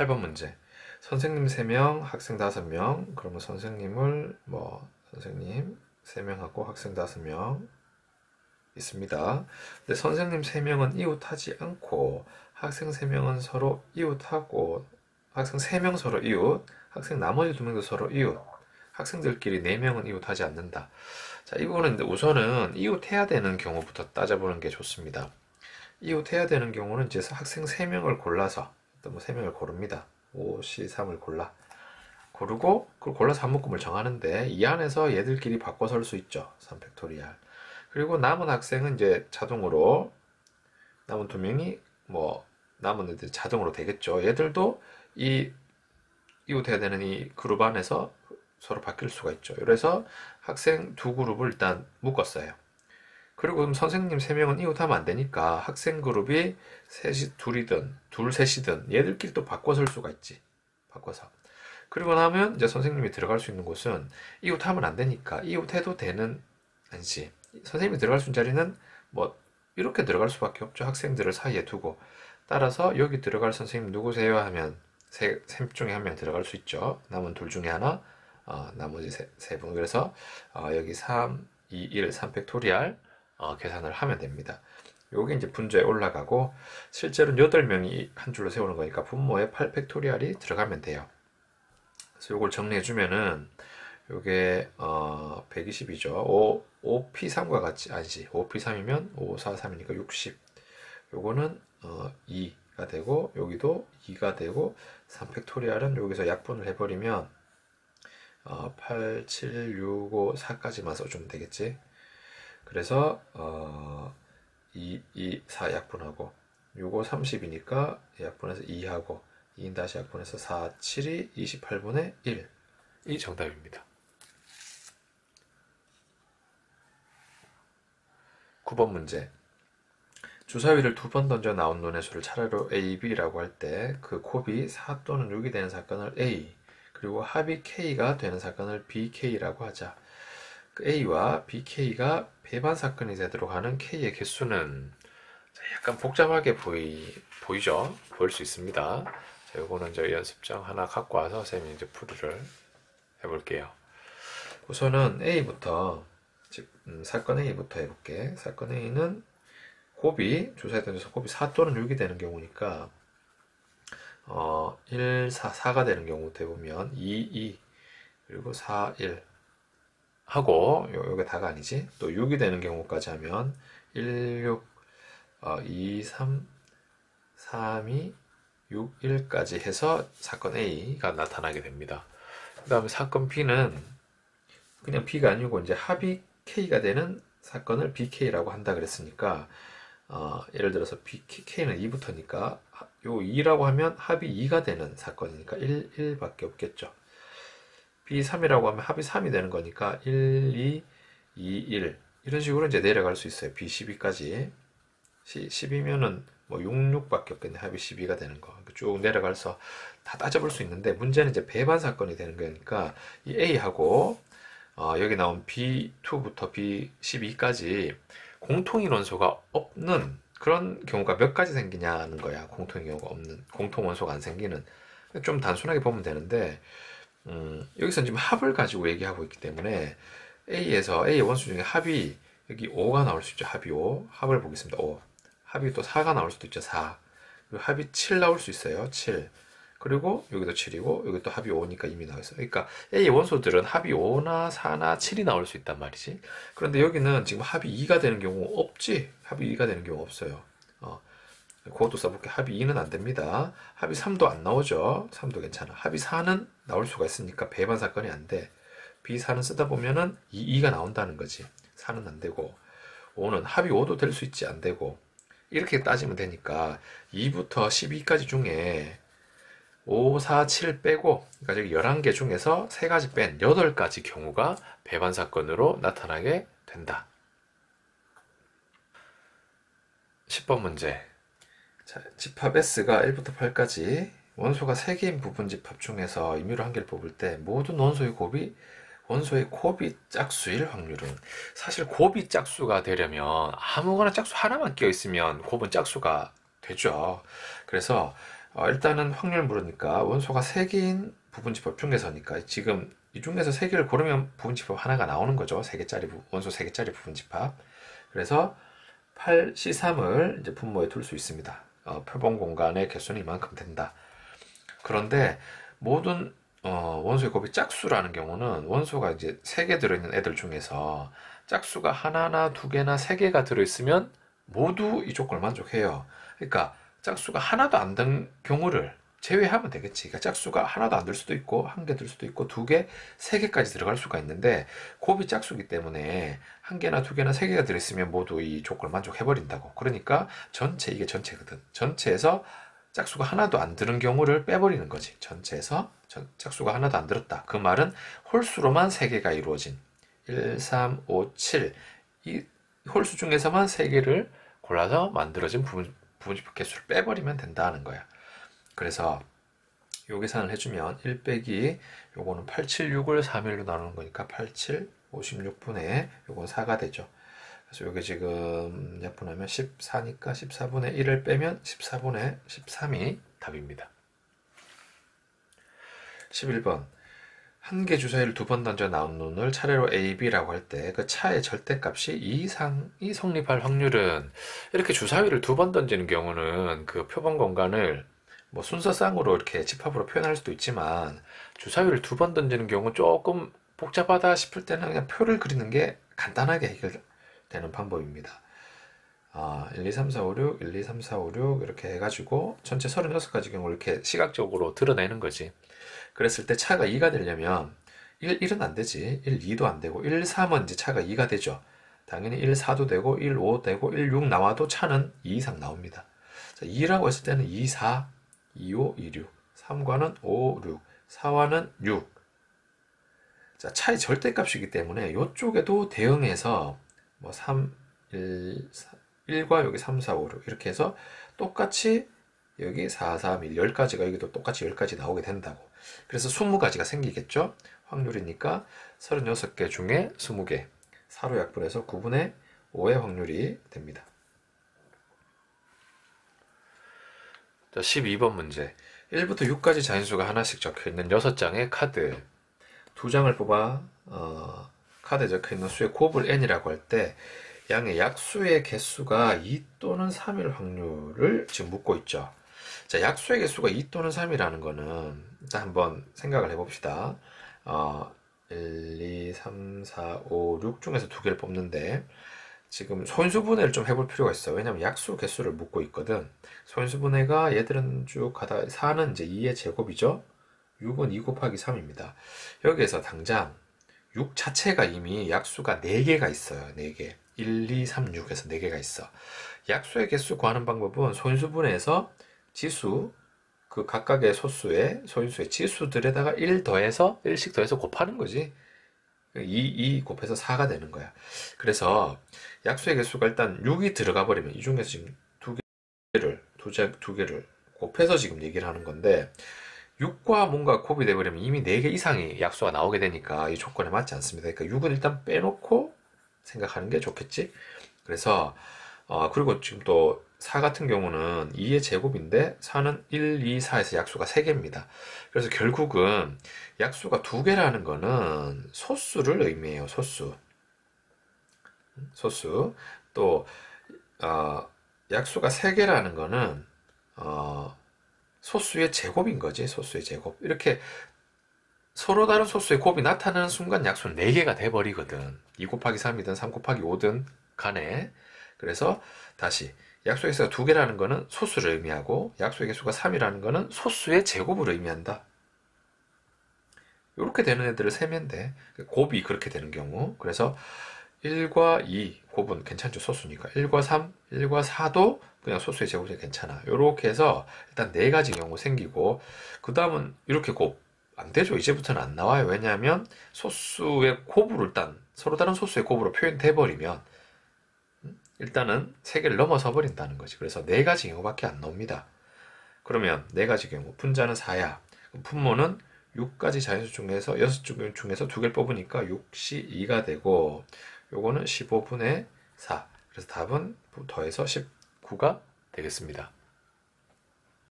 8번 문제. 선생님 3명, 학생 5명. 그러면 선생님을 선생님 3명하고 학생 5명 있습니다. 근데 선생님 3명은 이웃하지 않고 학생 3명은 서로 이웃하고 학생 3명 서로 이웃, 학생 나머지 2명도 서로 이웃, 학생들끼리 4명은 이웃하지 않는다. 자, 이거는 우선은 이웃해야 되는 경우부터 따져보는 게 좋습니다. 이웃해야 되는 경우는 이제 학생 3명을 골라서 또 3명을 고릅니다. 5, C, 3을 고르고 그걸 골라서 한 묶음을 정하는데 이 안에서 얘들끼리 바꿔 설 수 있죠. 3팩토리얼. 그리고 남은 학생은 이제 자동으로 남은 2명이 남은 애들 자동으로 되겠죠. 얘들도 이웃해야 되는 이 그룹 안에서 서로 바뀔 수가 있죠. 그래서 학생 2그룹을 일단 묶었어요. 그리고 그럼 선생님 3명은 이웃하면 안 되니까 학생 그룹이 둘이든 셋이든 얘들끼리 또 바꿔 설 수가 있지. 바꿔서. 그리고 나면 이제 선생님이 들어갈 수 있는 곳은 이웃하면 안 되니까 이웃해도 되는 안시. 선생님이 들어갈 수 있는 자리는 이렇게 들어갈 수밖에 없죠. 학생들을 사이에 두고. 따라서 여기 들어갈 선생님 누구세요 하면 셋 중에 한 명 들어갈 수 있죠. 남은 둘 중에 하나, 나머지 세 분. 그래서 여기 3, 2, 1, 3팩토리얼 계산을 하면 됩니다. 요게 이제 분모에 올라가고 실제로는 8명이 한 줄로 세우는 거니까 분모에 8팩토리얼이 들어가면 돼요. 그래서 요걸 정리해 주면은 요게 120이죠. 5P3과 같이 아니지. 5P3이면 5, 4, 3이니까 60. 요거는 2가 되고 여기도 2가 되고 3팩토리얼은 여기서 약분을 해버리면 8, 7, 6, 5, 4까지만 써주면 되겠지. 그래서 2, 2, 4 약분하고 6, 5, 30이니까 약분해서 2하고 2인 다시 약분해서 4, 7이 28분의 1. 이 정답입니다. 9번 문제. 주사위를 2번 던져 나온 논의 수를 차례로 A, B라고 할 때 그 곱이 4 또는 6이 되는 사건을 A, 그리고 합이 K가 되는 사건을 BK라고 하자. 그 A와 BK가 배반 사건이 되도록 하는 K의 개수는 약간 복잡하게 보이죠? 보일 수 있습니다. 자, 요거는 저 연습장 하나 갖고 와서 선생님이 이제 풀이를 해볼게요. 우선은 A부터, 사건 A부터 해볼게. 사건 A는 곱이, 주사위에 던져서 곱이 4 또는 6이 되는 경우니까 1, 4가 되는 경우부터 해보면 2, 2 그리고 4, 1 하고 요게 다가 아니지. 또 6이 되는 경우까지 하면 1, 6 2, 3 3, 2 6, 1까지 해서 사건 A가 나타나게 됩니다. 그 다음에 사건 B는 그냥 B가 아니고 이제 합이 K가 되는 사건을 BK라고 한다 그랬으니까 예를 들어서 K는 2부터니까 요 2라고 하면 합이 2가 되는 사건이니까 1, 1밖에 없겠죠. B3이라고 하면 합이 3이 되는 거니까 1, 2, 2, 1 이런 식으로 이제 내려갈 수 있어요. B12까지 10이면은 6, 6밖에 없겠네. 합이 12가 되는 거. 쭉 내려가서 다 따져볼 수 있는데 문제는 이제 배반 사건이 되는 거니까 이 A하고 여기 나온 B2부터 B12까지 공통인 원소가 없는 그런 경우가 몇 가지 생기냐는 거야. 공통인 경우가 없는, 공통 원소가 안 생기는. 좀 단순하게 보면 되는데 여기서 지금 합을 가지고 얘기하고 있기 때문에 A에서 A 원수 중에 합이 여기 5가 나올 수 있죠. 합이 5. 합을 보겠습니다. 5. 합이 또 4가 나올 수도 있죠. 4. 그리고 합이 7 나올 수 있어요. 7. 그리고 여기도 7이고 여기 또 합이 5니까 이미 나와 있어요. 그러니까 A 원소들은 합이 5나 4나 7이 나올 수 있단 말이지. 그런데 여기는 지금 합이 2가 되는 경우 없지. 합이 2가 되는 경우 없어요. 그것도 써볼게. 합이 2는 안 됩니다. 합이 3도 안 나오죠. 3도 괜찮아. 합이 4는 나올 수가 있으니까 배반 사건이 안 돼. B4는 쓰다 보면은 2가 나온다는 거지. 4는 안 되고 5는 합이 5도 될 수 있지. 안 되고 이렇게 따지면 되니까 2부터 12까지 중에 5, 4, 7 빼고 그러니까 저기 11개 중에서 3가지 뺀 8가지 경우가 배반 사건으로 나타나게 된다. 10번 문제. 자, 집합 S가 1부터 8까지 원소가 3개인 부분 집합 중에서 임의로 한 개를 뽑을 때 모든 원소의 곱이 짝수일 확률은, 사실 곱이 짝수가 되려면 아무거나 짝수 하나만 끼어 있으면 곱은 짝수가 되죠. 그래서 일단은 확률 물으니까 원소가 3개인 부분집합 중에서니까 지금 이 중에서 3개를 고르면 부분집합 하나가 나오는 거죠. 3개짜리 원소 3개짜리 부분집합. 그래서 8C3을 이제 분모에 둘 수 있습니다. 표본 공간의 개수는 이만큼 된다. 그런데 모든 원소의 곱이 짝수라는 경우는 원소가 이제 3개 들어있는 애들 중에서 짝수가 하나나 2개나 3개가 들어있으면 모두 이 조건을 만족해요. 그러니까 짝수가 하나도 안 든 경우를 제외하면 되겠지. 그러니까 짝수가 하나도 안 들 수도 있고 1개 들 수도 있고 2개, 3개까지 들어갈 수가 있는데 곱이 짝수기 때문에 1개나 2개나 3개가 들어있으면 모두 이 조건을 만족해버린다고. 그러니까 이게 전체거든. 전체에서 짝수가 하나도 안 드는 경우를 빼버리는 거지. 전체에서 짝수가 하나도 안 들었다. 그 말은 홀수로만 3개가 이루어진 1, 3, 5, 7 이 홀수 중에서만 3개를 골라서 만들어진 부분집합 개수를 빼버리면 된다는 거야. 그래서 요 계산을 해주면 1 빼기 요거는 876을 3일로 나누는 거니까 87, 56분의 요건 4가 되죠. 그래서 요게 지금 약분하면 14니까 14분의 1을 빼면 14분의 13이 답입니다. 11번 한 개 주사위를 2번 던져 나온 눈을 차례로 A, B라고 할 때 그 차의 절대값이 2 이상이 성립할 확률은, 이렇게 주사위를 2번 던지는 경우는 그 표본 공간을 뭐 순서상으로 이렇게 집합으로 표현할 수도 있지만 주사위를 2번 던지는 경우 조금 복잡하다 싶을 때는 그냥 표를 그리는 게 간단하게 해결되는 방법입니다. 1, 2, 3, 4, 5, 6, 1, 2, 3, 4, 5, 6 이렇게 해가지고 전체 36가지 경우를 이렇게 시각적으로 드러내는 거지. 그랬을 때 차가 2가 되려면 1은 안 되지. 1, 2도 안 되고 1, 3은 이제 차가 2가 되죠. 당연히 1, 4도 되고 1, 5 되고 1, 6 나와도 차는 2 이상 나옵니다. 자, 2라고 했을 때는 2, 4, 2, 5, 2, 6 3과는 5, 6 4와는 6. 자, 차의 절대값이기 때문에 이쪽에도 대응해서 뭐 3, 1, 1과 여기 3, 4, 5, 6 이렇게 해서 똑같이 여기 4, 3, 1, 10가지가 여기도 똑같이 10가지 나오게 된다고. 그래서 20가지가 생기겠죠. 확률이니까 36개 중에 20개 4로 약분해서 9분의 5의 확률이 됩니다. 자, 12번 문제. 1부터 6까지 자인수가 하나씩 적혀있는 6장의 카드 2장을 뽑아 카드에 적혀있는 수의 곱을 n이라고 할 때 양의 약수의 개수가 2 또는 3일 확률을 지금 묻고 있죠. 자, 약수의 개수가 2 또는 3이라는 거는 일단 한번 생각을 해봅시다. 1, 2, 3, 4, 5, 6 중에서 2개를 뽑는데 지금 소인수분해를 좀 해볼 필요가 있어. 왜냐면 약수 개수를 묻고 있거든. 소인수분해가 얘들은 쭉 가다 4는 이제 2의 제곱이죠. 6은 2 곱하기 3입니다. 여기에서 당장 6 자체가 이미 약수가 4개가 있어요. 4개. 1, 2, 3, 6에서 4개가 있어. 약수의 개수 구하는 방법은 소인수분해에서 지수, 그 각각의 소수의 소인수의 지수들에다가 1 더해서 1씩 더해서 곱하는 거지. 2 곱해서 4가 되는 거야. 그래서 약수의 개수가 일단 6이 들어가 버리면 이 중에서 지금 두 개를 곱해서 지금 얘기를 하는 건데 6과 뭔가 곱이 돼버리면 이미 4개 이상이 약수가 나오게 되니까 이 조건에 맞지 않습니다. 그러니까 6은 일단 빼놓고 생각하는 게 좋겠지. 그래서 그리고 지금 또 4 같은 경우는 2의 제곱인데 4는 1, 2, 4에서 약수가 3개입니다. 그래서 결국은 약수가 2개라는 거는 소수를 의미해요. 소수. 또 약수가 3개라는 거는 소수의 제곱인 거지. 소수의 제곱. 이렇게 서로 다른 소수의 곱이 나타나는 순간 약수는 4개가 돼버리거든. 2 곱하기 3이든 3 곱하기 5든 간에. 그래서 다시 약수의 개수가 2개라는 거는 소수를 의미하고 약수의 개수가 3이라는 거는 소수의 제곱을 의미한다. 이렇게 되는 애들을 세면 돼. 곱이 그렇게 되는 경우. 그래서 1과 2 곱은 괜찮죠. 소수니까. 1과 3, 1과 4도 그냥 소수의 제곱이 괜찮아. 이렇게 해서 일단 4가지 경우 생기고 그 다음은 이렇게 곱 안 되죠. 이제부터는 안 나와요. 왜냐하면 소수의 곱으로 일단 서로 다른 소수의 곱으로 표현돼 버리면 일단은 3개를 넘어서 버린다는 거지. 그래서 4가지 경우밖에 안 나옵니다. 그러면 4가지 경우 분자는 4야. 분모는 6가지 자연수 중에서 6개 중에서 2개를 뽑으니까 6시 2가 되고 요거는 15분의 4. 그래서 답은 더해서 19가 되겠습니다.